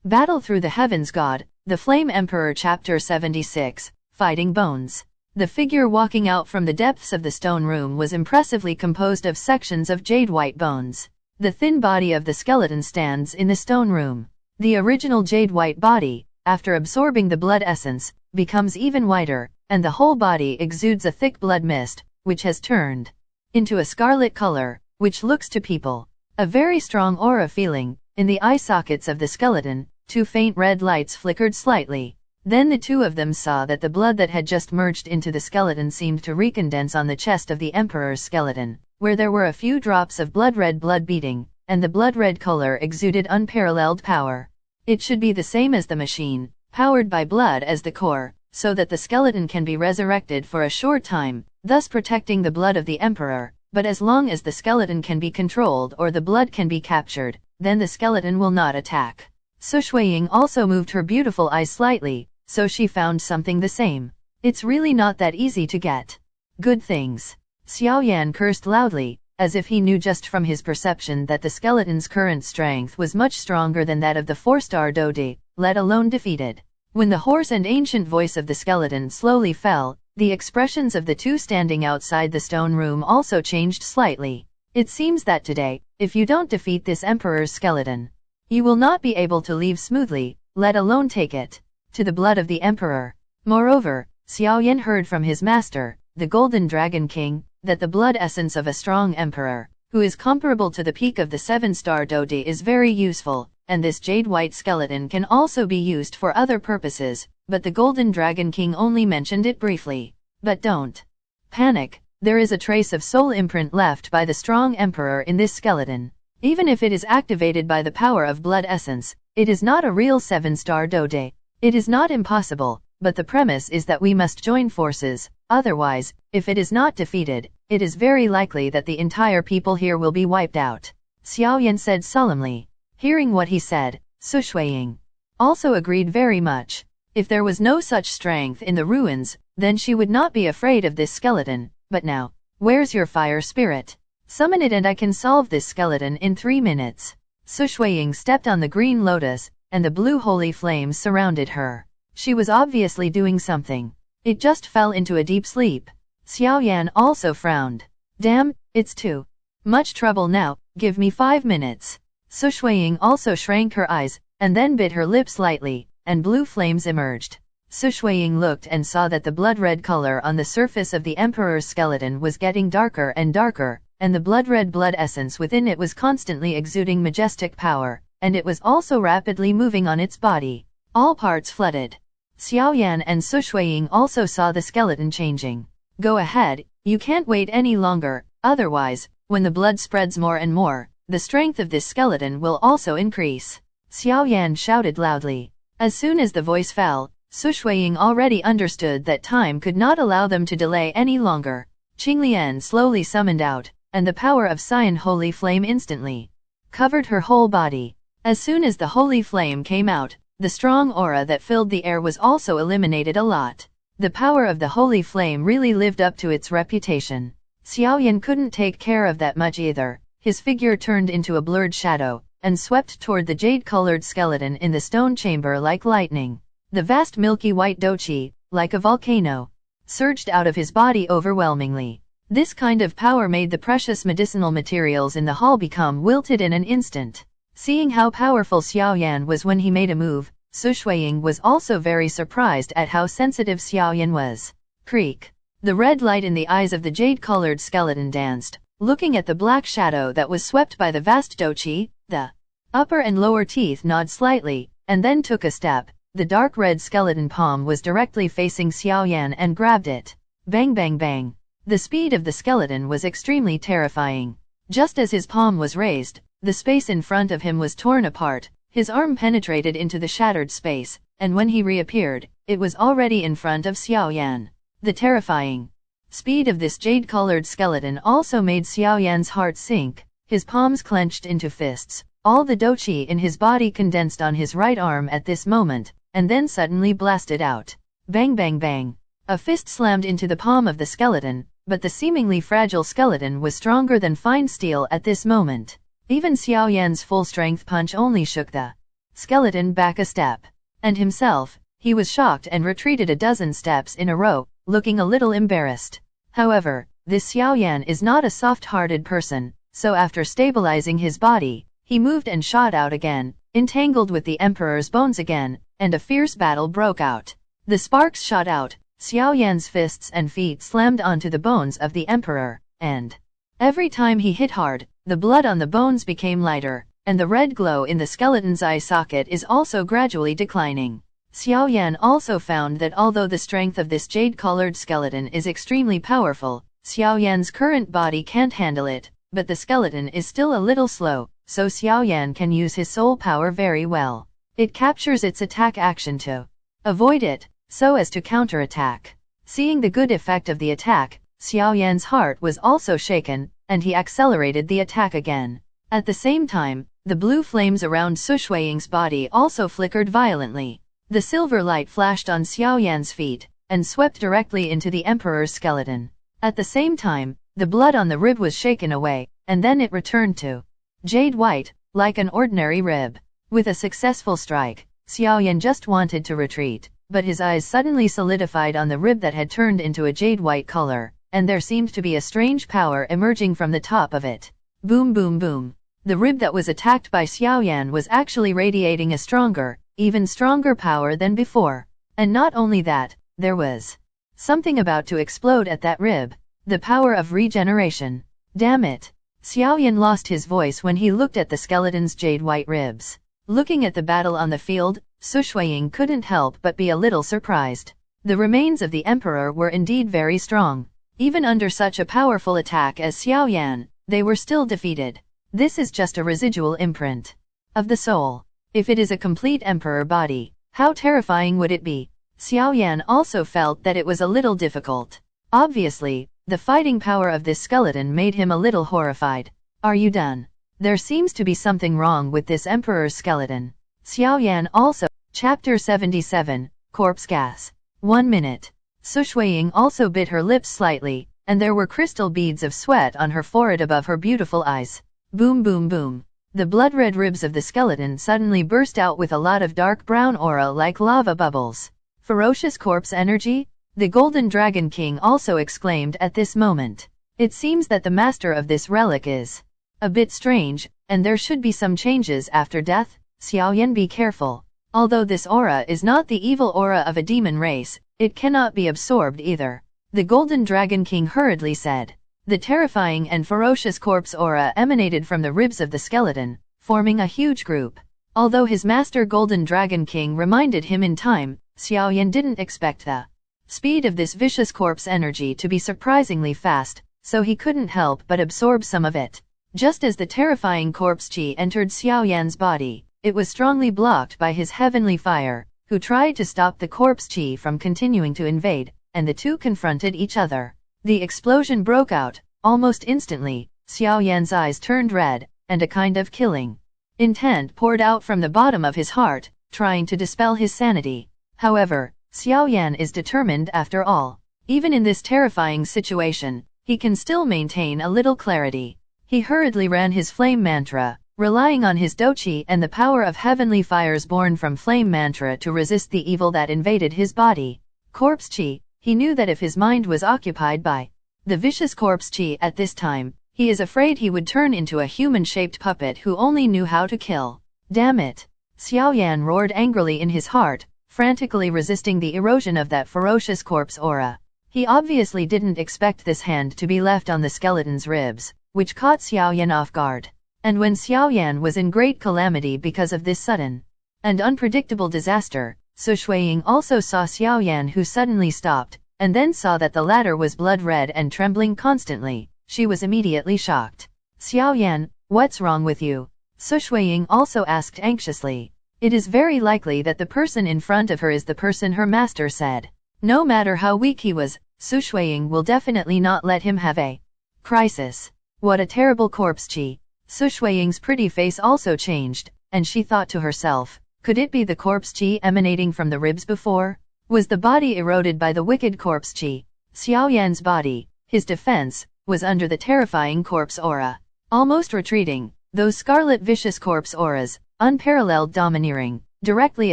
Battle Through the Heavens God, The Flame Emperor Chapter 76, Fighting Bones. The figure walking out from the depths of the stone room was impressively composed of sections of jade-white bones. The thin body of the skeleton stands in the stone room. The original jade-white body, after absorbing the blood essence, becomes even whiter, and the whole body exudes a thick blood mist, which has turned into a scarlet color, which looks to people a very strong aura feeling. In the eye sockets of the skeleton, two faint red lights flickered slightly. Then the two of them saw that the blood that had just merged into the skeleton seemed to recondense on the chest of the Emperor's skeleton, where there were a few drops of blood-red blood beating, and the blood-red color exuded unparalleled power. It should be the same as the machine, powered by blood as the core, so that the skeleton can be resurrected for a short time, thus protecting the blood of the Emperor. But as long as the skeleton can be controlled or the blood can be captured, then the skeleton will not attack. Sushuaying also moved her beautiful eyes slightly, so she found something the same. It's really not that easy to get good things. Xiaoyan cursed loudly, as if he knew just from his perception that the skeleton's current strength was much stronger than that of the 4-star Dode, let alone defeated. When the hoarse and ancient voice of the skeleton slowly fell, the expressions of the two standing outside the stone room also changed slightly. It seems that today, if you don't defeat this Emperor's skeleton, you will not be able to leave smoothly, let alone take it to the blood of the Emperor. Moreover, Xiaoyan heard from his master, the Golden Dragon King, that the blood essence of a strong Emperor, who is comparable to the peak of the 7-star Dode, is very useful, and this jade-white skeleton can also be used for other purposes, but the Golden Dragon King only mentioned it briefly. But don't panic, there is a trace of soul imprint left by the strong Emperor in this skeleton. Even if it is activated by the power of blood essence, it is not a real 7-star Dode. It is not impossible, but the premise is that we must join forces, otherwise, if it is not defeated, it is very likely that the entire people here will be wiped out. Xiaoyan said solemnly. Hearing what he said, Sushuaying also agreed very much. If there was no such strength in the ruins, then she would not be afraid of this skeleton, but now, where's your fire spirit? Summon it and I can solve this skeleton in 3 minutes. Sushuaying stepped on the green lotus, and the blue holy flames surrounded her. She was obviously doing something. It just fell into a deep sleep. Xiaoyan also frowned. Damn, it's too much trouble now, give me 5 minutes. Sushuaying also shrank her eyes, and then bit her lips lightly, and blue flames emerged. Sushuaying looked and saw that the blood-red color on the surface of the Emperor's skeleton was getting darker and darker, and the blood-red blood essence within it was constantly exuding majestic power, and it was also rapidly moving on its body. All parts flooded. Xiaoyan and Sushuaying also saw the skeleton changing. Go ahead, you can't wait any longer, otherwise, when the blood spreads more and more, the strength of this skeleton will also increase. Xiaoyan shouted loudly. As soon as the voice fell, Sushuaying already understood that time could not allow them to delay any longer. Qinglian slowly summoned out, and the power of Cyan Holy Flame instantly covered her whole body. As soon as the holy flame came out, the strong aura that filled the air was also eliminated a lot. The power of the holy flame really lived up to its reputation. Xiaoyan couldn't take care of that much either. His figure turned into a blurred shadow, and swept toward the jade-colored skeleton in the stone chamber like lightning. The vast milky white doqi, like a volcano, surged out of his body overwhelmingly. This kind of power made the precious medicinal materials in the hall become wilted in an instant. Seeing how powerful Xiaoyan was when he made a move, Sushuaying was also very surprised at how sensitive Xiaoyan was. Creak. The red light in the eyes of the jade-colored skeleton danced, looking at the black shadow that was swept by the vast doqi. The upper and lower teeth gnawed slightly, and then took a step. The dark red skeleton palm was directly facing Xiaoyan and grabbed it. Bang bang bang. The speed of the skeleton was extremely terrifying. Just as his palm was raised, the space in front of him was torn apart, his arm penetrated into the shattered space, and when he reappeared, it was already in front of Xiaoyan. The terrifying speed of this jade-colored skeleton also made Xiaoyan's heart sink. His palms clenched into fists. All the doqi in his body condensed on his right arm at this moment, and then suddenly blasted out. Bang bang bang. A fist slammed into the palm of the skeleton, but the seemingly fragile skeleton was stronger than fine steel at this moment. Even Xiaoyan's full-strength punch only shook the skeleton back a step. And himself, he was shocked and retreated a dozen steps in a row, looking a little embarrassed. However, this Xiaoyan is not a soft-hearted person, so after stabilizing his body, he moved and shot out again, entangled with the Emperor's bones again, and a fierce battle broke out. The sparks shot out, Xiaoyan's fists and feet slammed onto the bones of the Emperor, and every time he hit hard, the blood on the bones became lighter, and the red glow in the skeleton's eye socket is also gradually declining. Xiaoyan also found that although the strength of this jade-colored skeleton is extremely powerful, Xiaoyan's current body can't handle it, but the skeleton is still a little slow, so Xiaoyan can use his soul power very well. It captures its attack action to avoid it, so as to counterattack. Seeing the good effect of the attack, Xiaoyan's heart was also shaken, and he accelerated the attack again. At the same time, the blue flames around Sushuaying's body also flickered violently. The silver light flashed on Xiaoyan's feet, and swept directly into the Emperor's skeleton. At the same time, the blood on the rib was shaken away, and then it returned to jade white, like an ordinary rib. With a successful strike, Xiaoyan just wanted to retreat, but his eyes suddenly solidified on the rib that had turned into a jade white color, and there seemed to be a strange power emerging from the top of it. Boom boom boom. The rib that was attacked by Xiaoyan was actually radiating a stronger, even stronger power than before. And not only that, there was something about to explode at that rib. The power of regeneration. Damn it. Xiaoyan lost his voice when he looked at the skeleton's jade white ribs. Looking at the battle on the field, Sushuaying couldn't help but be a little surprised. The remains of the Emperor were indeed very strong. Even under such a powerful attack as Xiaoyan, they were still defeated. This is just a residual imprint of the soul. If it is a complete Emperor body, how terrifying would it be? Xiaoyan also felt that it was a little difficult. Obviously, the fighting power of this skeleton made him a little horrified. Are you done? There seems to be something wrong with this Emperor's skeleton. Xiaoyan also. Chapter 77, Corpse Gas. 1 minute. Sushuaying also bit her lips slightly, and there were crystal beads of sweat on her forehead above her beautiful eyes. Boom boom boom. The blood-red ribs of the skeleton suddenly burst out with a lot of dark brown aura like lava bubbles. Ferocious corpse energy? The Golden Dragon King also exclaimed at this moment. It seems that the master of this relic is a bit strange, and there should be some changes after death. Xiaoyan, be careful. Although this aura is not the evil aura of a demon race, it cannot be absorbed either. The Golden Dragon King hurriedly said. The terrifying and ferocious corpse aura emanated from the ribs of the skeleton, forming a huge group. Although his master Golden Dragon King reminded him in time, Xiaoyan didn't expect the speed of this vicious corpse energy to be surprisingly fast, so he couldn't help but absorb some of it. Just as the terrifying corpse chi entered Xiaoyan's body, it was strongly blocked by his heavenly fire, who tried to stop the corpse chi from continuing to invade, and the two confronted each other. The explosion broke out. Almost instantly, Xiaoyan's eyes turned red, and a kind of killing intent poured out from the bottom of his heart, trying to dispel his sanity. However, Xiaoyan is determined after all. Even in this terrifying situation, he can still maintain a little clarity. He hurriedly ran his flame mantra, relying on his doqi and the power of heavenly fires born from flame mantra to resist the evil that invaded his body. Corpse chi. He knew that if his mind was occupied by the vicious corpse chi at this time, he is afraid he would turn into a human-shaped puppet who only knew how to kill. Damn it! Xiaoyan roared angrily in his heart, frantically resisting the erosion of that ferocious corpse aura. He obviously didn't expect this hand to be left on the skeleton's ribs, which caught Xiaoyan off guard. And when Xiaoyan was in great calamity because of this sudden and unpredictable disaster, Sushuaying also saw Xiaoyan, who suddenly stopped, and then saw that the latter was blood-red and trembling constantly. She was immediately shocked. Xiaoyan, what's wrong with you? Sushuaying also asked anxiously. It is very likely that the person in front of her is the person her master said. No matter how weak he was, Sushuaying will definitely not let him have a crisis. What a terrible corpse chi. Sushuaying's pretty face also changed, and she thought to herself, could it be the corpse chi emanating from the ribs before? Was the body eroded by the wicked corpse chi? Xiaoyan's body, his defense, was under the terrifying corpse aura. Almost retreating, those scarlet vicious corpse auras, unparalleled domineering, directly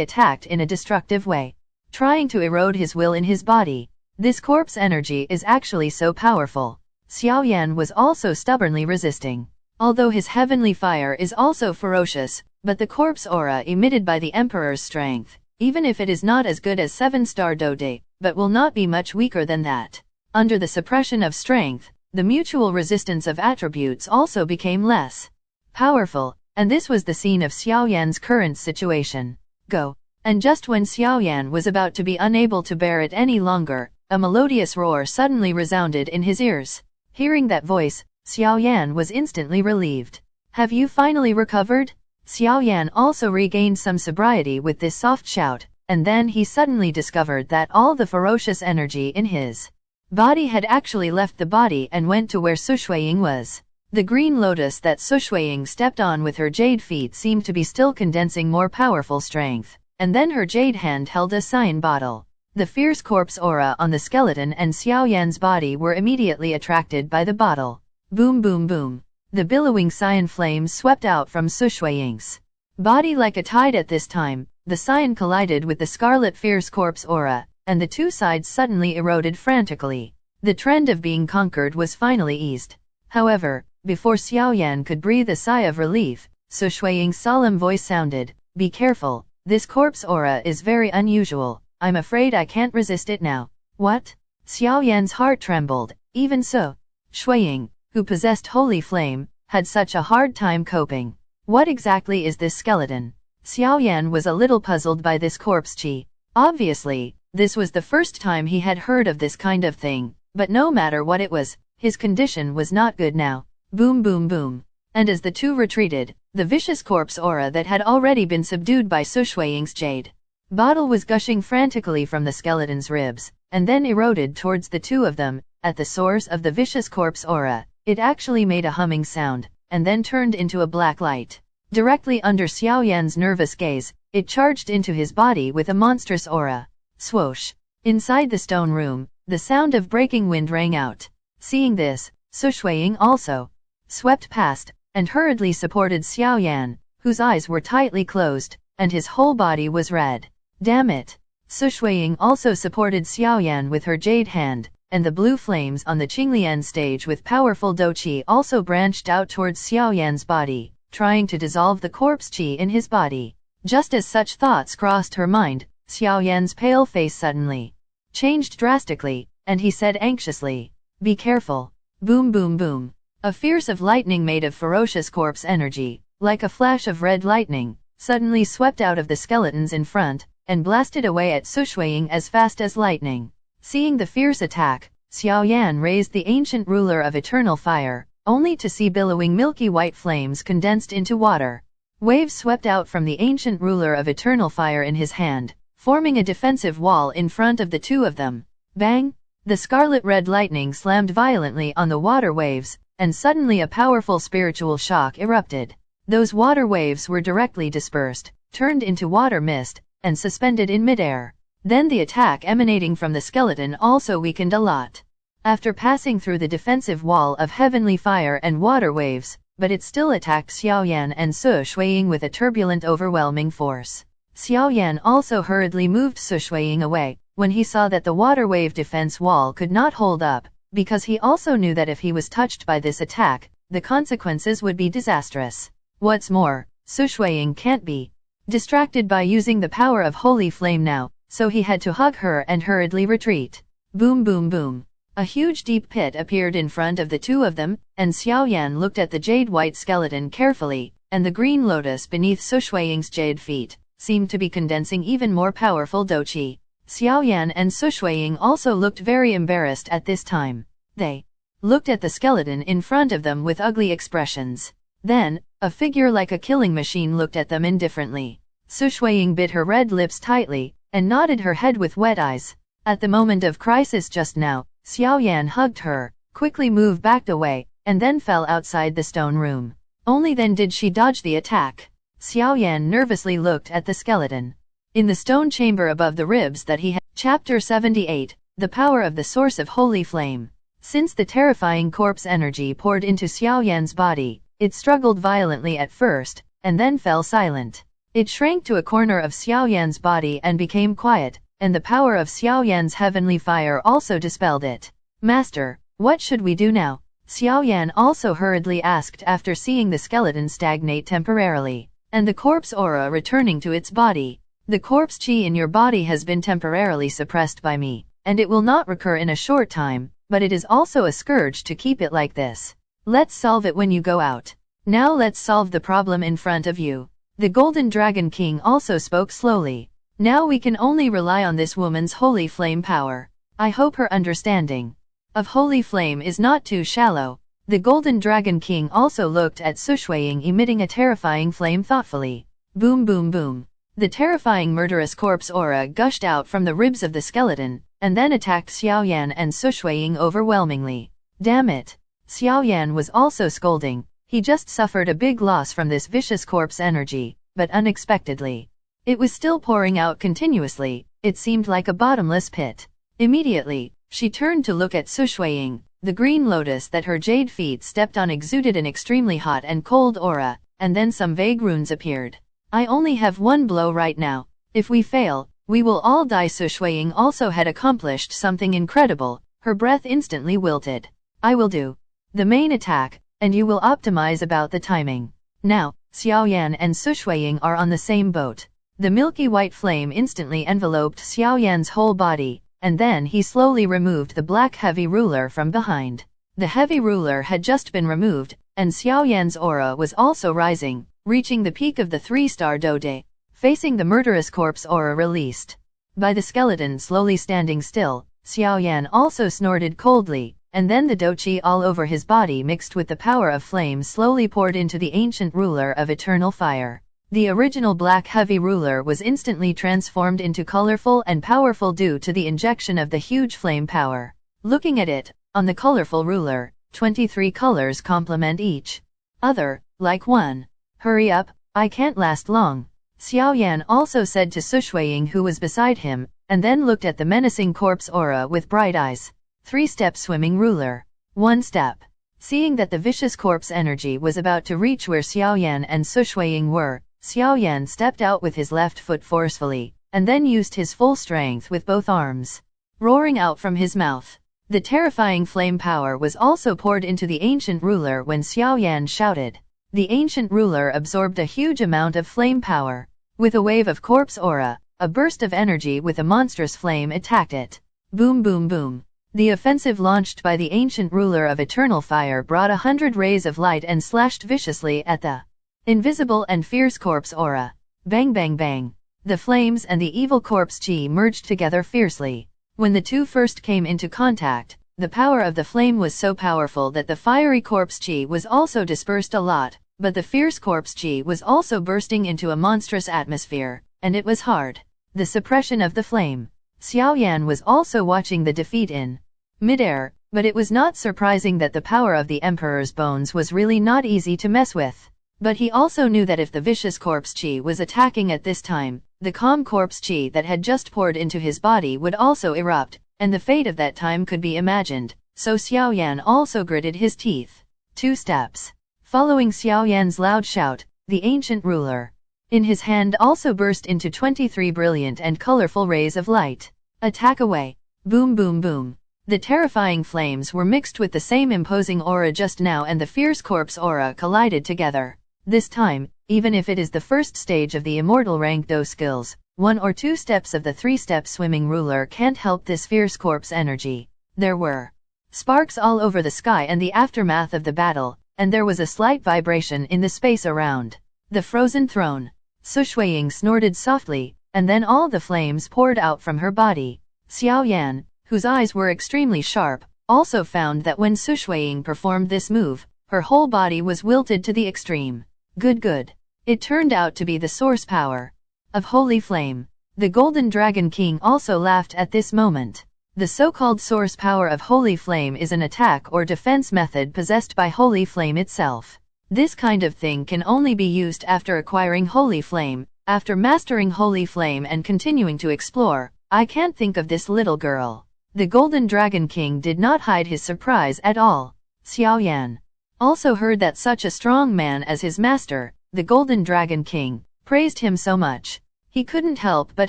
attacked in a destructive way, trying to erode his will in his body. This corpse energy is actually so powerful. Xiaoyan was also stubbornly resisting. Although his heavenly fire is also ferocious, but the corpse aura emitted by the Emperor's strength, even if it is not as good as 7-star Dode, but will not be much weaker than that. Under the suppression of strength, the mutual resistance of attributes also became less powerful, and this was the scene of Xiaoyan's current situation. Go. And just when Xiaoyan was about to be unable to bear it any longer, a melodious roar suddenly resounded in his ears. Hearing that voice, Xiaoyan was instantly relieved. Have you finally recovered? Xiaoyan also regained some sobriety with this soft shout, and then he suddenly discovered that all the ferocious energy in his body had actually left the body and went to where Sushuaying was. The green lotus that Sushuaying stepped on with her jade feet seemed to be still condensing more powerful strength, and then her jade hand held a cyan bottle. The fierce corpse aura on the skeleton and Xiaoyan's body were immediately attracted by the bottle. Boom boom boom. The billowing cyan flames swept out from Sushuaying's body like a tide at this time. The cyan collided with the scarlet fierce corpse aura, and the two sides suddenly eroded frantically. The trend of being conquered was finally eased. However, before Xiaoyan could breathe a sigh of relief, Sushuaying's solemn voice sounded, "Be careful, this corpse aura is very unusual. I'm afraid I can't resist it now." What? Xiaoyan's heart trembled. Even so, Shuaying, who possessed holy flame, had such a hard time coping. What exactly is this skeleton? Xiaoyan was a little puzzled by this corpse chi. Obviously, this was the first time he had heard of this kind of thing, but no matter what it was, his condition was not good now. Boom boom boom. And as the two retreated, the vicious corpse aura that had already been subdued by Sushuaying's jade bottle was gushing frantically from the skeleton's ribs, and then eroded towards the two of them. At the source of the vicious corpse aura, it actually made a humming sound, and then turned into a black light. Directly under Xiaoyan's nervous gaze, it charged into his body with a monstrous aura. Swoosh! Inside the stone room, the sound of breaking wind rang out. Seeing this, Sushuaying also swept past, and hurriedly supported Xiaoyan, whose eyes were tightly closed, and his whole body was red. Damn it! Sushuaying also supported Xiaoyan with her jade hand, and the blue flames on the Qinglian stage with powerful Do Qi also branched out towards Xiaoyan's body, trying to dissolve the corpse Qi in his body. Just as such thoughts crossed her mind, Xiaoyan's pale face suddenly changed drastically, and he said anxiously, "Be careful." Boom boom boom. A fierce of lightning made of ferocious corpse energy, like a flash of red lightning, suddenly swept out of the skeletons in front, and blasted away at Sushuaying as fast as lightning. Seeing the fierce attack, Xiaoyan raised the ancient ruler of eternal fire, only to see billowing milky white flames condensed into water. Waves swept out from the ancient ruler of eternal fire in his hand, forming a defensive wall in front of the two of them. Bang! The scarlet red lightning slammed violently on the water waves, and suddenly a powerful spiritual shock erupted. Those water waves were directly dispersed, turned into water mist, and suspended in midair. Then the attack emanating from the skeleton also weakened a lot. After passing through the defensive wall of heavenly fire and water waves, but it still attacked Xiaoyan and Sushuaying with a turbulent overwhelming force. Xiaoyan also hurriedly moved Sushuaying away, when he saw that the water wave defense wall could not hold up, because he also knew that if he was touched by this attack, the consequences would be disastrous. What's more, Sushuaying can't be distracted by using the power of holy flame now, so he had to hug her and hurriedly retreat. Boom boom boom. A huge deep pit appeared in front of the two of them, and Xiaoyan looked at the jade-white skeleton carefully, and the green lotus beneath Sushuaying's jade feet seemed to be condensing even more powerful Do Qi. Xiaoyan and Sushuaying also looked very embarrassed at this time. They looked at the skeleton in front of them with ugly expressions. Then, a figure like a killing machine looked at them indifferently. Sushuaying bit her red lips tightly, and nodded her head with wet eyes. At the moment of crisis just now, Xiaoyan hugged her, quickly moved back away, and then fell outside the stone room. Only then did she dodge the attack. Xiaoyan nervously looked at the skeleton in the stone chamber above the ribs that he had. Chapter 78, The Power of the Source of Holy Flame. Since the terrifying corpse energy poured into Xiaoyan's body, it struggled violently at first, and then fell silent. It shrank to a corner of Xiaoyan's body and became quiet, and the power of Xiaoyan's heavenly fire also dispelled it. Master, what should we do now? Xiaoyan also hurriedly asked after seeing the skeleton stagnate temporarily, and the corpse aura returning to its body. The corpse chi in your body has been temporarily suppressed by me, and it will not recur in a short time, but it is also a scourge to keep it like this. Let's solve it when you go out. Now let's solve the problem in front of you. The Golden Dragon King also spoke slowly. Now we can only rely on this woman's holy flame power. I hope her understanding of holy flame is not too shallow. The Golden Dragon King also looked at Sushuaying emitting a terrifying flame thoughtfully. Boom boom boom. The terrifying murderous corpse aura gushed out from the ribs of the skeleton, and then attacked Xiaoyan and Sushuaying overwhelmingly. Damn it. Xiaoyan was also scolding. He just suffered a big loss from this vicious corpse energy, but unexpectedly. It was still pouring out continuously. It seemed like a bottomless pit. Immediately, she turned to look at Sushuaying. The green lotus that her jade feet stepped on exuded an extremely hot and cold aura, and then some vague runes appeared. I only have one blow right now. If we fail, we will all die. Sushuaying also had accomplished something incredible. Her breath instantly wilted. I will do the main attack, and you will optimize about the timing. Now, Xiaoyan and Sushuaying are on the same boat. The milky white flame instantly enveloped Xiaoyan's whole body, and then he slowly removed the black heavy ruler from behind. The heavy ruler had just been removed, and Xiaoyan's aura was also rising, reaching the peak of the 3-star dode, facing the murderous corpse aura released by the skeleton slowly standing still. Xiaoyan also snorted coldly, and then the doqi all over his body mixed with the power of flame slowly poured into the ancient ruler of eternal fire. The original black heavy ruler was instantly transformed into colorful and powerful due to the injection of the huge flame power. Looking at it, on the colorful ruler, 23 colors complement each other, like one. Hurry up, I can't last long. Xiaoyan also said to Sushuaying who was beside him, and then looked at the menacing corpse aura with bright eyes. 3-step swimming ruler. 1 step. Seeing that the vicious corpse energy was about to reach where Xiaoyan and Sushuaying were, Xiaoyan stepped out with his left foot forcefully, and then used his full strength with both arms. Roaring out from his mouth, the terrifying flame power was also poured into the ancient ruler when Xiaoyan shouted. The ancient ruler absorbed a huge amount of flame power. With a wave of corpse aura, a burst of energy with a monstrous flame attacked it. Boom boom boom. The offensive launched by the ancient ruler of eternal fire brought 100 rays of light and slashed viciously at the invisible and fierce corpse aura. Bang bang bang. The flames and the evil corpse chi merged together fiercely. When the two first came into contact, the power of the flame was so powerful that the fiery corpse chi was also dispersed a lot, but the fierce corpse chi was also bursting into a monstrous atmosphere, and it was hard. The suppression of the flame. Xiaoyan was also watching the defeat in midair, but it was not surprising that the power of the Emperor's bones was really not easy to mess with. But he also knew that if the vicious corpse chi was attacking at this time, the calm corpse chi that had just poured into his body would also erupt, and the fate of that time could be imagined, so Xiaoyan also gritted his teeth. 2 steps. Following Xiaoyan's loud shout, the ancient ruler in his hand also burst into 23 brilliant and colorful rays of light. Attack away. Boom boom boom. The terrifying flames were mixed with the same imposing aura just now, and the fierce corpse aura collided together. This time, even if it is the first stage of the immortal rank Do skills, 1 or 2 steps of the 3-step swimming ruler can't help this fierce corpse energy. There were sparks all over the sky and the aftermath of the battle, and there was a slight vibration in the space around the frozen throne. Sushuaying snorted softly, and then all the flames poured out from her body. Xiaoyan, whose eyes were extremely sharp, also found that when Sushuaying performed this move, her whole body was wilted to the extreme. Good. It turned out to be the source power of holy flame. The Golden Dragon King also laughed at this moment. The so-called source power of holy flame is an attack or defense method possessed by holy flame itself. This kind of thing can only be used after acquiring holy flame, after mastering holy flame and continuing to explore. I can't think of this little girl. The Golden Dragon King did not hide his surprise at all. Xiaoyan also heard that such a strong man as his master, the Golden Dragon King, praised him so much. He couldn't help but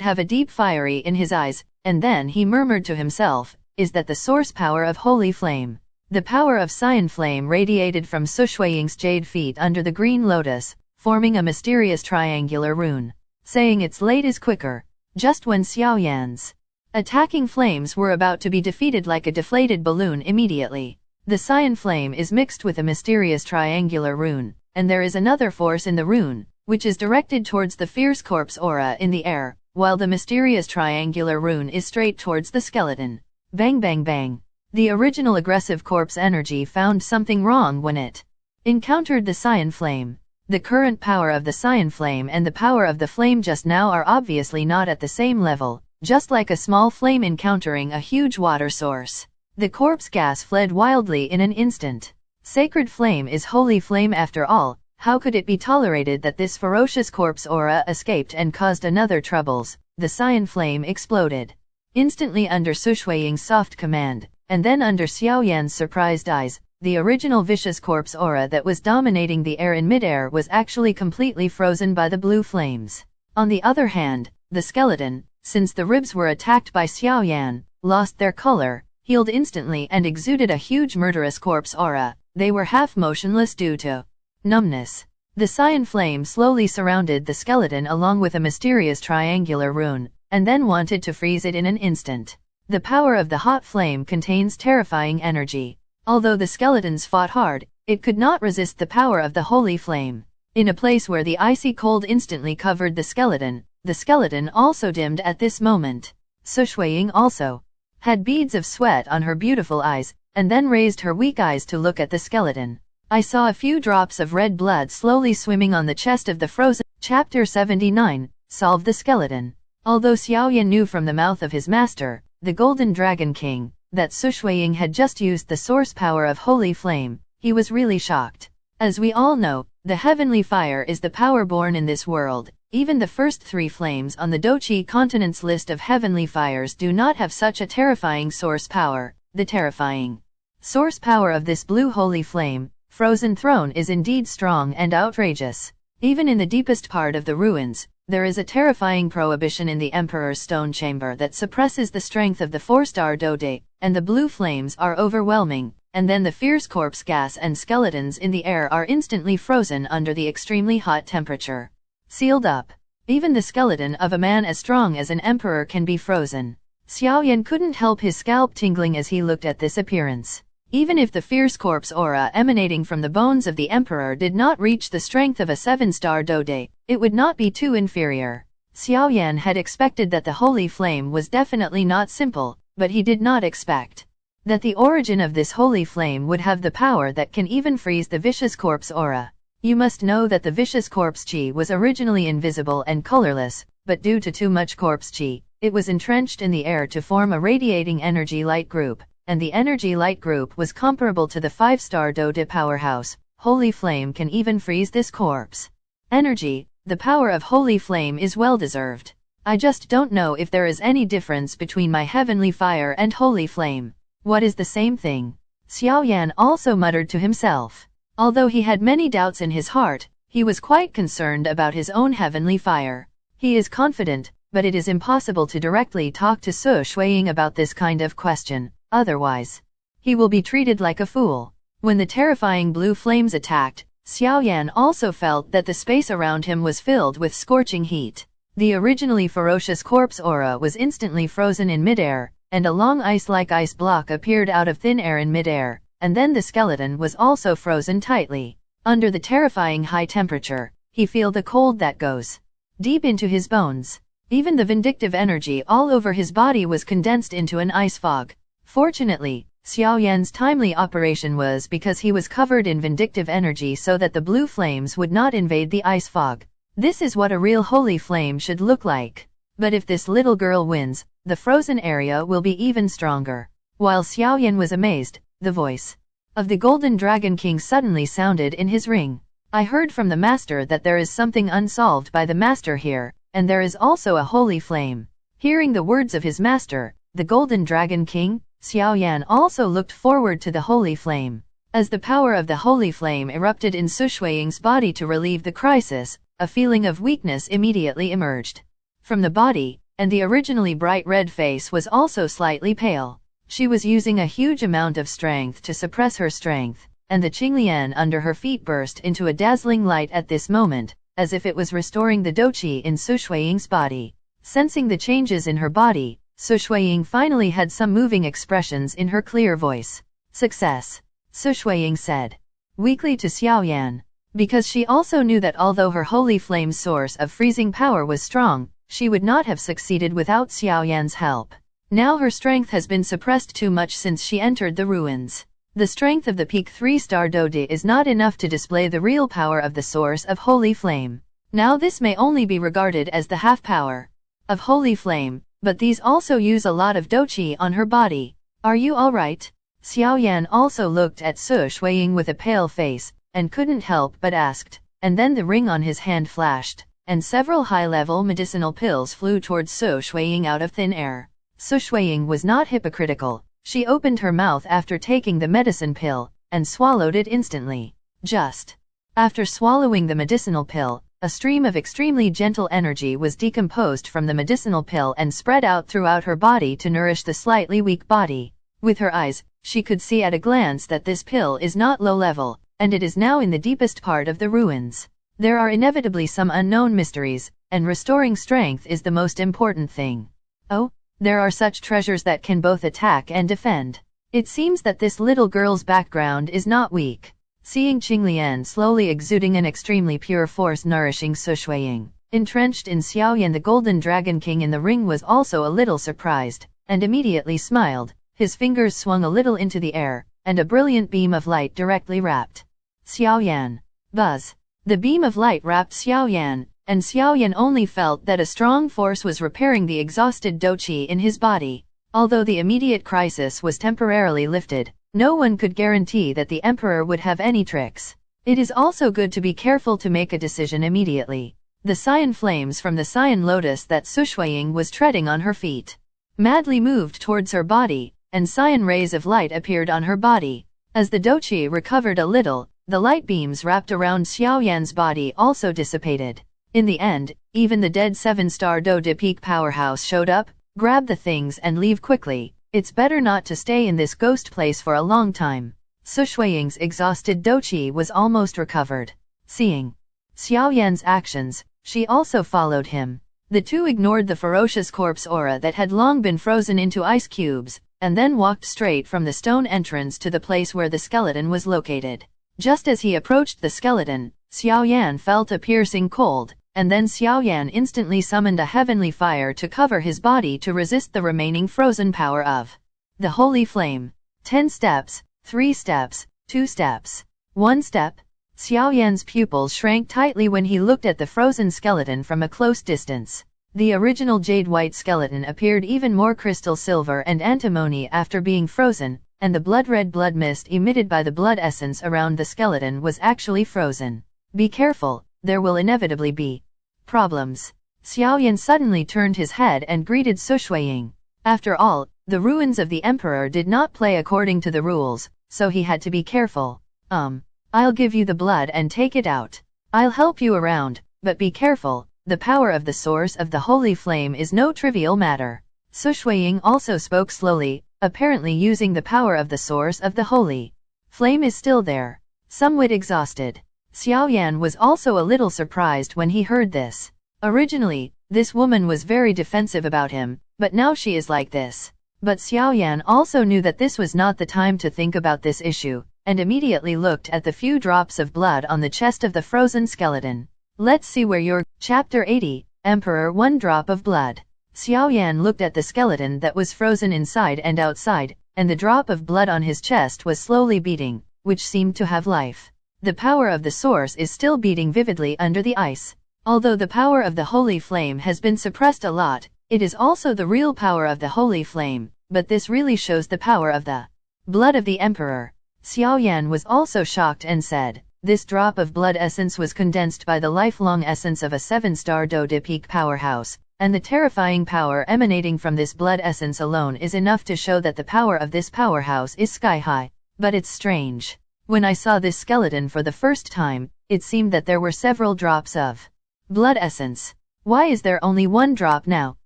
have a deep fiery in his eyes, and then he murmured to himself, "Is that the source power of holy flame?" The power of cyan flame radiated from Sushuaying's jade feet under the green lotus, forming a mysterious triangular rune, saying its late is quicker. Just when Xiaoyan's attacking flames were about to be defeated like a deflated balloon immediately, the cyan flame is mixed with a mysterious triangular rune, and there is another force in the rune, which is directed towards the fierce corpse aura in the air, while the mysterious triangular rune is straight towards the skeleton. Bang bang bang. The original aggressive corpse energy found something wrong when it encountered the cyan flame. The current power of the cyan flame and the power of the flame just now are obviously not at the same level, just like a small flame encountering a huge water source. The corpse gas fled wildly in an instant. Sacred flame is holy flame after all. How could it be tolerated that this ferocious corpse aura escaped and caused another troubles? The cyan flame exploded instantly under Sushuaying's soft command, and then under Xiaoyan's surprised eyes. The original vicious corpse aura that was dominating the air in midair was actually completely frozen by the blue flames. On the other hand, the skeleton, since the ribs were attacked by Xiaoyan, lost their color, healed instantly and exuded a huge murderous corpse aura. They were half motionless due to numbness. The cyan flame slowly surrounded the skeleton along with a mysterious triangular rune, and then wanted to freeze it in an instant. The power of the hot flame contains terrifying energy. Although the skeletons fought hard, it could not resist the power of the holy flame. In a place where the icy cold instantly covered the skeleton also dimmed at this moment. Sushuaying also had beads of sweat on her beautiful eyes, and then raised her weak eyes to look at the skeleton. I saw a few drops of red blood slowly swimming on the chest of the frozen. Chapter 79, Solve the Skeleton. Although Xiaoyan knew from the mouth of his master, the Golden Dragon King, that Sushuaying had just used the source power of holy flame, he was really shocked. As we all know, the heavenly fire is the power born in this world. Even the first 3 flames on the Douqi continent's list of heavenly fires do not have such a terrifying source power. The terrifying source power of this blue holy flame, frozen throne, is indeed strong and outrageous. Even in the deepest part of the ruins, there is a terrifying prohibition in the Emperor's stone chamber that suppresses the strength of the 4-star Dode, and the blue flames are overwhelming, and then the fierce corpse gas and skeletons in the air are instantly frozen under the extremely hot temperature. Sealed up. Even the skeleton of a man as strong as an emperor can be frozen. Xiaoyan couldn't help his scalp tingling as he looked at this appearance. Even if the fierce corpse aura emanating from the bones of the emperor did not reach the strength of a 7-star Dode, it would not be too inferior. Xiaoyan had expected that the holy flame was definitely not simple, but he did not expect that the origin of this holy flame would have the power that can even freeze the vicious corpse aura. You must know that the vicious corpse chi was originally invisible and colorless, but due to too much corpse chi, it was entrenched in the air to form a radiating energy light group, and the energy light group was comparable to the 5-star Dode powerhouse. Holy flame can even freeze this corpse energy. The power of holy flame is well deserved. I just don't know if there is any difference between my heavenly fire and holy flame. What is the same thing? Xiaoyan also muttered to himself. Although he had many doubts in his heart, he was quite concerned about his own heavenly fire. He is confident, but it is impossible to directly talk to Sushuaying about this kind of question, otherwise he will be treated like a fool. When the terrifying blue flames attacked, Xiaoyan also felt that the space around him was filled with scorching heat. The originally ferocious corpse aura was instantly frozen in midair, and a long ice-like ice block appeared out of thin air in midair. And then the skeleton was also frozen tightly. Under the terrifying high temperature, he felt the cold that goes deep into his bones. Even the vindictive energy all over his body was condensed into an ice fog. Fortunately, Xiaoyan's timely operation was because he was covered in vindictive energy so that the blue flames would not invade the ice fog. This is what a real holy flame should look like. But if this little girl wins, the frozen area will be even stronger. While Xiaoyan was amazed, the voice of the Golden Dragon King suddenly sounded in his ring. I heard from the master that there is something unsolved by the master here, and there is also a holy flame. Hearing the words of his master, the Golden Dragon King, Xiaoyan also looked forward to the holy flame. As the power of the holy flame erupted in Sushuaying's body to relieve the crisis, a feeling of weakness immediately emerged from the body, and the originally bright red face was also slightly pale. She was using a huge amount of strength to suppress her strength, and the Qinglian under her feet burst into a dazzling light at this moment, as if it was restoring the douqi in Sushuaying's body. Sensing the changes in her body, Sushuaying finally had some moving expressions in her clear voice. Success, Sushuaying said weakly to Xiaoyan, because she also knew that although her holy flame's source of freezing power was strong, she would not have succeeded without Xiaoyan's help. Now her strength has been suppressed too much since she entered the ruins. The strength of the peak 3-star Dodi is not enough to display the real power of the source of holy flame. Now this may only be regarded as the half power of holy flame, but these also use a lot of douqi on her body. Are you alright? Xiaoyan also looked at Sushuaying with a pale face, and couldn't help but asked, and then the ring on his hand flashed, and several high-level medicinal pills flew towards Sushuaying out of thin air. Sushuaying was not hypocritical. She opened her mouth after taking the medicine pill, and swallowed it instantly. Just after swallowing the medicinal pill, a stream of extremely gentle energy was decomposed from the medicinal pill and spread out throughout her body to nourish the slightly weak body. With her eyes, she could see at a glance that this pill is not low level, and it is now in the deepest part of the ruins. There are inevitably some unknown mysteries, and restoring strength is the most important thing. Oh, there are such treasures that can both attack and defend. It seems that this little girl's background is not weak. Seeing Qinglian slowly exuding an extremely pure force nourishing Sushuaying, entrenched in Xiaoyan, the Golden Dragon King in the ring was also a little surprised, and immediately smiled. His fingers swung a little into the air, and a brilliant beam of light directly wrapped Xiaoyan. Buzz! The beam of light wrapped Xiaoyan, and Xiaoyan only felt that a strong force was repairing the exhausted douqi in his body. Although the immediate crisis was temporarily lifted, no one could guarantee that the Emperor would have any tricks. It is also good to be careful to make a decision immediately. The cyan flames from the cyan lotus that Sushuaying was treading on her feet madly moved towards her body, and cyan rays of light appeared on her body. As the douqi recovered a little, the light beams wrapped around Xiaoyan's body also dissipated. In the end, even the dead 7-star Dodi peak powerhouse showed up. Grab the things and leave quickly. It's better not to stay in this ghost place for a long time. Sushuaying's exhausted douqi was almost recovered. Seeing Xiaoyan's actions, she also followed him. The two ignored the ferocious corpse aura that had long been frozen into ice cubes, and then walked straight from the stone entrance to the place where the skeleton was located. Just as he approached the skeleton, Xiaoyan felt a piercing cold, and then Xiaoyan instantly summoned a heavenly fire to cover his body to resist the remaining frozen power of the holy flame. 10 steps, 3 steps, 2 steps, 1 step. Xiaoyan's pupils shrank tightly when he looked at the frozen skeleton from a close distance. The original jade-white skeleton appeared even more crystal silver and antimony after being frozen, and the blood-red blood mist emitted by the blood essence around the skeleton was actually frozen. Be careful, there will inevitably be problems. Xiaoyan suddenly turned his head and greeted Sushuaying. After all, the ruins of the Emperor did not play according to the rules, so he had to be careful. I'll give you the blood and take it out. I'll help you around, but be careful, the power of the source of the holy flame is no trivial matter. Sushuaying also spoke slowly, apparently using the power of the source of the holy flame is still there. Somewhat exhausted. Xiaoyan was also a little surprised when he heard this. Originally, this woman was very defensive about him, but now she is like this. But Xiaoyan also knew that this was not the time to think about this issue, and immediately looked at the few drops of blood on the chest of the frozen skeleton. Let's see where you're. Chapter 80, Emperor 1 drop of blood. Xiaoyan looked at the skeleton that was frozen inside and outside, and the drop of blood on his chest was slowly beating, which seemed to have life. The power of the source is still beating vividly under the ice. Although the power of the holy flame has been suppressed a lot, it is also the real power of the holy flame, but this really shows the power of the blood of the Emperor. Xiaoyan was also shocked and said, this drop of blood essence was condensed by the lifelong essence of a 7-star Dodi peak powerhouse, and the terrifying power emanating from this blood essence alone is enough to show that the power of this powerhouse is sky high. But it's strange. When I saw this skeleton for the first time, it seemed that there were several drops of blood essence. Why is there only one drop now?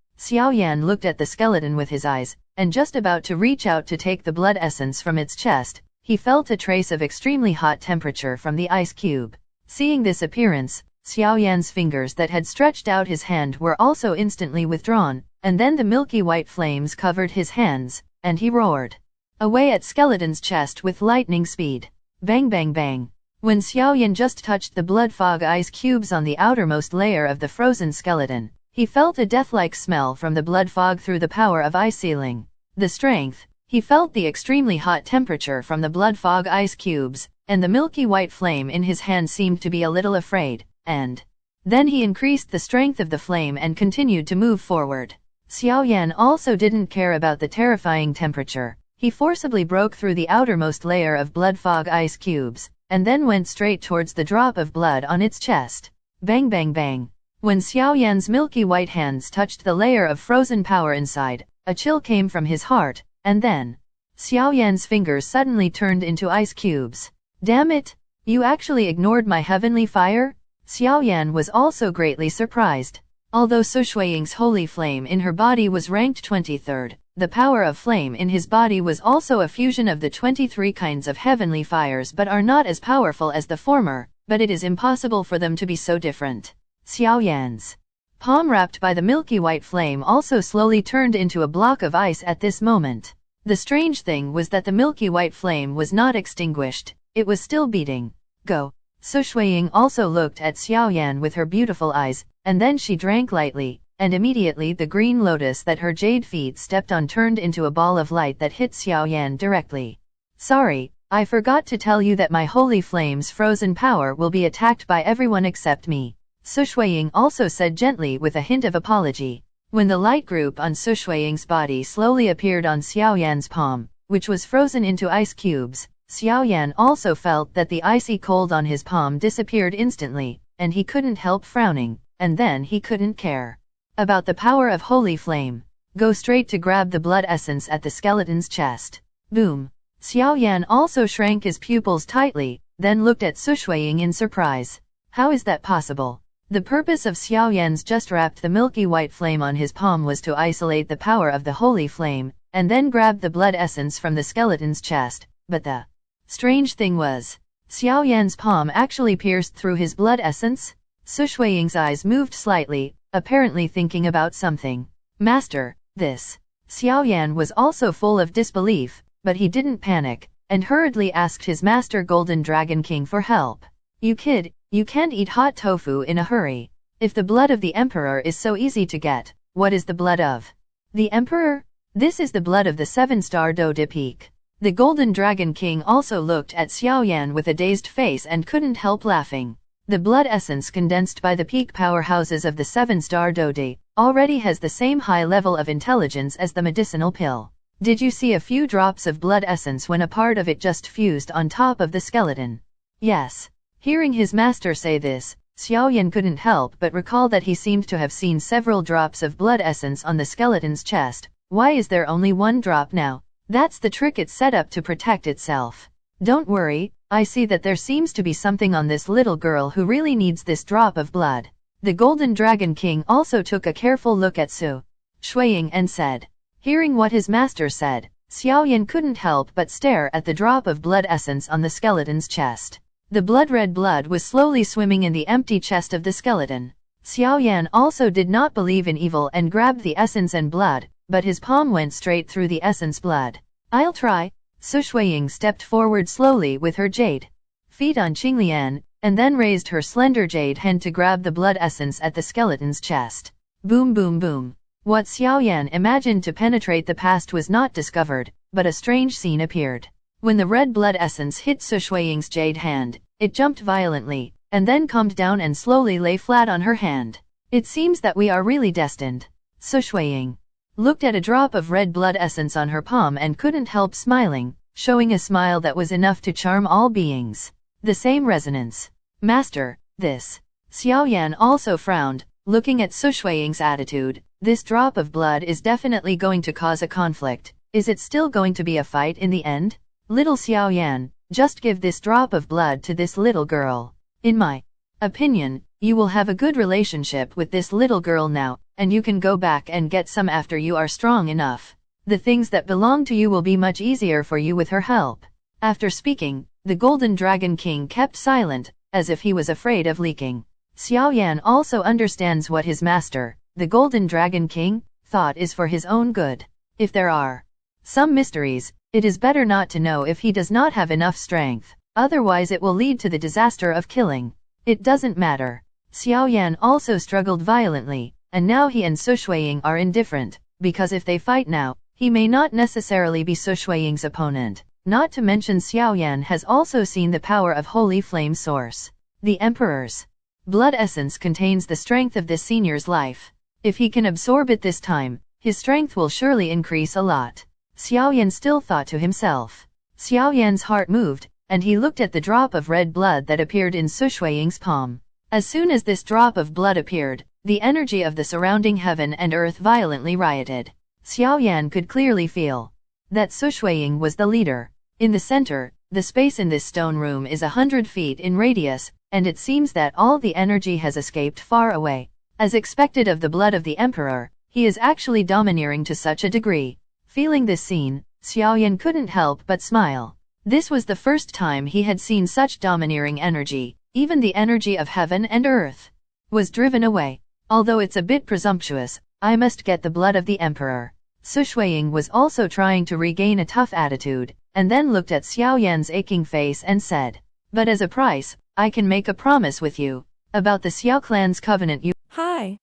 Xiaoyan looked at the skeleton with his eyes, and just about to reach out to take the blood essence from its chest, he felt a trace of extremely hot temperature from the ice cube. Seeing this appearance, Xiaoyan's fingers that had stretched out his hand were also instantly withdrawn, and then the milky white flames covered his hands, and he roared away at skeleton's chest with lightning speed. Bang bang bang. When Xiaoyan just touched the blood fog ice cubes on the outermost layer of the frozen skeleton, he felt a death-like smell from the blood fog through the power of ice sealing. The strength, he felt the extremely hot temperature from the blood fog ice cubes, and the milky white flame in his hand seemed to be a little afraid, and then he increased the strength of the flame and continued to move forward. Xiaoyan also didn't care about the terrifying temperature. He forcibly broke through the outermost layer of blood fog ice cubes, and then went straight towards the drop of blood on its chest. Bang bang bang. When Xiaoyan's milky white hands touched the layer of frozen power inside, a chill came from his heart, and then Xiaoyan's fingers suddenly turned into ice cubes. Damn it! You actually ignored my heavenly fire? Xiaoyan was also greatly surprised. Although Sushuaying's holy flame in her body was ranked 23rd, the power of flame in his body was also a fusion of the 23 kinds of heavenly fires but are not as powerful as the former, but it is impossible for them to be so different. Xiaoyan's palm wrapped by the milky white flame also slowly turned into a block of ice at this moment. The strange thing was that the milky white flame was not extinguished, it was still beating. Go. Sushuaying also looked at Xiaoyan with her beautiful eyes, and then she drank lightly, and immediately the green lotus that her jade feet stepped on turned into a ball of light that hit Xiaoyan directly. Sorry, I forgot to tell you that my holy flame's frozen power will be attacked by everyone except me. Sushuaying also said gently with a hint of apology. When the light group on Sushuaying's body slowly appeared on Xiaoyan's palm, which was frozen into ice cubes, Xiaoyan also felt that the icy cold on his palm disappeared instantly, and he couldn't help frowning, and then he couldn't care about the power of holy flame. Go straight to grab the blood essence at the skeleton's chest. Boom. Xiaoyan also shrank his pupils tightly, then looked at Sushuaying in surprise. How is that possible? The purpose of Xiaoyan's just wrapped the milky white flame on his palm was to isolate the power of the holy flame, and then grab the blood essence from the skeleton's chest, but the strange thing was, Xiaoyan's palm actually pierced through his blood essence? Sushuaying's eyes moved slightly, apparently thinking about something. Master, this. Xiaoyan was also full of disbelief, but he didn't panic, and hurriedly asked his master Golden Dragon King for help. You kid, you can't eat hot tofu in a hurry. If the blood of the Emperor is so easy to get, what is the blood of the Emperor? This is the blood of the 7-star Dode Peak. The Golden Dragon King also looked at Xiaoyan with a dazed face and couldn't help laughing. The blood essence condensed by the peak powerhouses of the 7-star Dode already has the same high level of intelligence as the medicinal pill. Did you see a few drops of blood essence when a part of it just fused on top of the skeleton? Yes. Hearing his master say this, Xiaoyan couldn't help but recall that he seemed to have seen several drops of blood essence on the skeleton's chest. Why is there only one drop now? That's the trick it's set up to protect itself. Don't worry, I see that there seems to be something on this little girl who really needs this drop of blood. The Golden Dragon King also took a careful look at Sushuaying and said. Hearing what his master said, Xiaoyan couldn't help but stare at the drop of blood essence on the skeleton's chest. The blood-red blood was slowly swimming in the empty chest of the skeleton. Xiaoyan also did not believe in evil and grabbed the essence and blood, but his palm went straight through the essence blood. I'll try. Sushuaying stepped forward slowly with her jade feet on Qinglian, and then raised her slender jade hand to grab the blood essence at the skeleton's chest. Boom boom boom. What Xiaoyan imagined to penetrate the past was not discovered, but a strange scene appeared. When the red blood essence hit Sushuaying's jade hand, it jumped violently, and then calmed down and slowly lay flat on her hand. It seems that we are really destined. Sushuaying looked at a drop of red blood essence on her palm and couldn't help smiling, showing a smile that was enough to charm all beings. The same resonance. Master, this. Xiaoyan also frowned, looking at Sushuaying's attitude. This drop of blood is definitely going to cause a conflict. Is it still going to be a fight in the end? Little Xiaoyan, Just give this drop of blood to this little girl. In my opinion, you will have a good relationship with this little girl now, and you can go back and get some after you are strong enough. The things that belong to you will be much easier for you with her help." After speaking, the Golden Dragon King kept silent, as if he was afraid of leaking. Sushuaying also understands what his master, the Golden Dragon King, thought is for his own good. If there are some mysteries, it is better not to know if he does not have enough strength, otherwise it will lead to the disaster of killing. It doesn't matter. Sushuaying also struggled violently, and now he and Sushuaying are indifferent, because if they fight now, he may not necessarily be Sushuaying's opponent. Not to mention Sushuaying has also seen the power of Holy Flame Source. The Emperor's blood essence contains the strength of this senior's life. If he can absorb it this time, his strength will surely increase a lot. Sushuaying still thought to himself. Sushuaying's heart moved, and he looked at the drop of red blood that appeared in Sushuaying's palm. As soon as this drop of blood appeared, the energy of the surrounding heaven and earth violently rioted. Sushuaying could clearly feel that Sushuaying was the leader. In the center, the space in this stone room is 100 feet in radius, and it seems that all the energy has escaped far away. As expected of the blood of the Emperor, he is actually domineering to such a degree. Feeling this scene, Sushuaying couldn't help but smile. This was the first time he had seen such domineering energy. Even the energy of heaven and earth was driven away. Although it's a bit presumptuous, I must get the blood of the Emperor. Sushuaying was also trying to regain a tough attitude, and then looked at Sushuaying's aching face and said, "But as a price, I can make a promise with you about the Xiao clan's covenant you." Hi.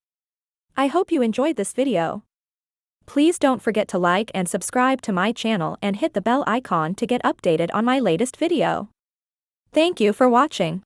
I hope you enjoyed this video. Please don't forget to like and subscribe to my channel and hit the bell icon to get updated on my latest video. Thank you for watching.